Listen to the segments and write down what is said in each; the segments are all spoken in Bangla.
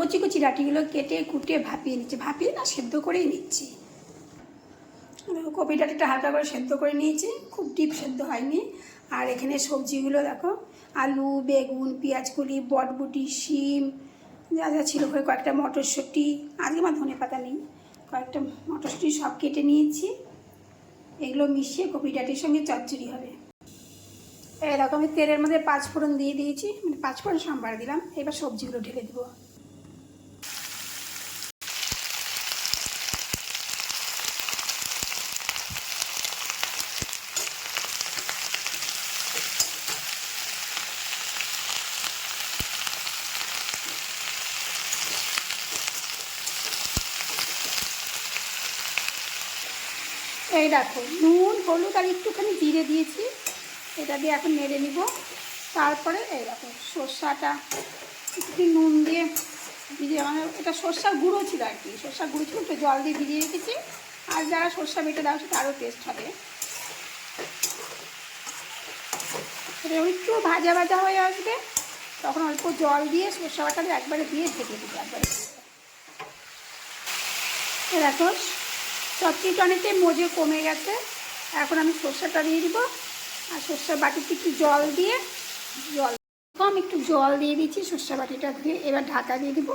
কচি কচি ডাঁটিগুলো কেটে কুটে ভাপিয়ে নিচ্ছি, ভাপিয়ে না সেদ্ধ করেই নিচ্ছি। কপি ডাঁটিটা হালকা করে সেদ্ধ করে নিয়েছি, খুব ডিপ সেদ্ধ হয়নি। আর এখানে সবজিগুলো দেখো, আলু, বেগুন, পেঁয়াজকলি, বটবুটি, শিম, যা যা ছিল, করে কয়েকটা মটরশুঁটি, আজকে আমার ধনে পাতা নেই, কয়েকটা মটরশুঁটি সব কেটে নিয়েছি। এগুলো মিশিয়ে কপি ডাঁটির সঙ্গে চচ্চড়ি হবে। এরকম আমি তেলের মধ্যে 5 ফোড়ন দিয়ে দিয়েছি, মানে 5 ফোড়ন সাম্বার দিলাম। এবার সবজিগুলো ঢেলে দেবো। এই দেখো, নুন, হলুদ আর একটুখানি জিরে দিয়েছি, এটা দিয়ে এখন নেড়ে নিব। তারপরে এই দেখো সর্ষাটা একটু নুন দিয়ে ভিজিয়ে, মানে এটা সর্ষার গুঁড়ো ছিল আর কি, সর্ষার গুঁড়ো ছিল, একটু জল দিয়ে ভিজিয়ে রেখেছি। আর যারা সর্ষা বেটে দাও সেটা আরও টেস্ট হবে। এটা একটু ভাজা ভাজা হয়ে আসবে, তখন অল্প জল দিয়ে সর্ষা বাটাটা একবারে দিয়ে ঢেকে দিতে একবারে। দেখো চচ্চড়িটা অনেকটাই মজে কমে গেছে। এখন আমি সর্ষাটা দিয়ে দিব, আর সর্ষা বাটিতে একটু জল দিয়ে, একটু জল দিয়ে দিচ্ছি সর্ষা বাটিটা দিয়ে। এবার ঢাকা দিয়ে দিব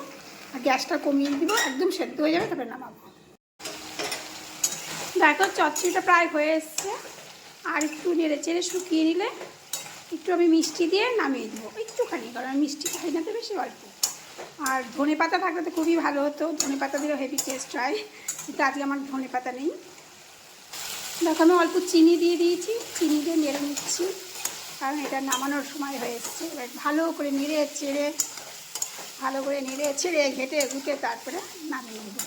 আর গ্যাসটা কমিয়ে দিব, একদম সেদ্ধ হয়ে যাবে, তারপরে নামাবো। দেখো চচ্চড়িটা প্রায় হয়ে এসছে। আর একটু নেড়ে চেড়ে শুকিয়ে নিলে একটু আমি মিষ্টি দিয়ে নামিয়ে দেবো, একটুখানি, কারণ আমি মিষ্টি খাই না তো বেশি, অল্প। আর ধনে পাতা থাকলে তো খুবই ভালো হতো, ধনে পাতা দিলেও হেভি টেস্ট হয়, কিন্তু আজকে আমার ধনে পাতা নেই। দেখো আমি অল্প চিনি দিয়ে দিয়েছি, চিনি দিয়ে নেড়ে নিচ্ছি, কারণ এটা নামানোর সময় হয়ে এসছে। এবার ভালো করে নেড়ে চেড়ে ঘেটে ঘুটে তারপরে নামিয়ে নেব।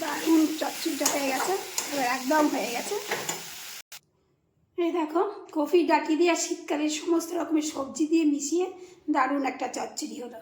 দারুণ চচ্চড়িটা হয়ে গেছে, এবার একদম হয়ে গেছে। এই দেখো কফি ডাঁটি দিয়ে আর শীতকালে সমস্ত রকমের সবজি দিয়ে মিশিয়ে দারুণ একটা চচ্চড়ি হলো।